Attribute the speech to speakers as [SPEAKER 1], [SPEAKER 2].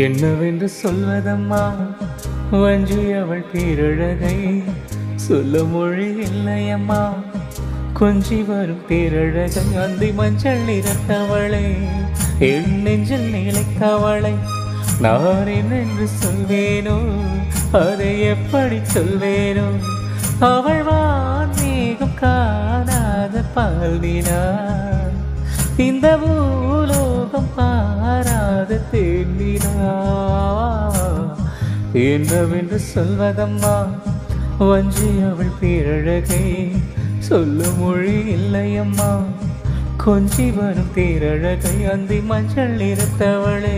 [SPEAKER 1] என்னவென்று சொல்வதம்மா வஞ்சி அவள் பேரழகை சொல்ல மொழி இல்லையம்மா கொஞ்சி வரும் பேரழகை அந்தி மஞ்சள் நிறத்தவளை என் நெஞ்சில் நிலைத்தவளை நான் என்னென்று சொல்வேனோ அதை எப்படி சொல்வேனோ அவள் வான்மேகம் காணாத பால்வினா இந்த பூலோகம் பாராத தேன்வினா என்னவென்று சொல்வதம்மா வஞ்சி அவள் பேரழகை சொல்ல மொழி இல்லையம்மா கொஞ்சி வரும் பேரழகை அந்தி மஞ்சள் நிறத்தவளே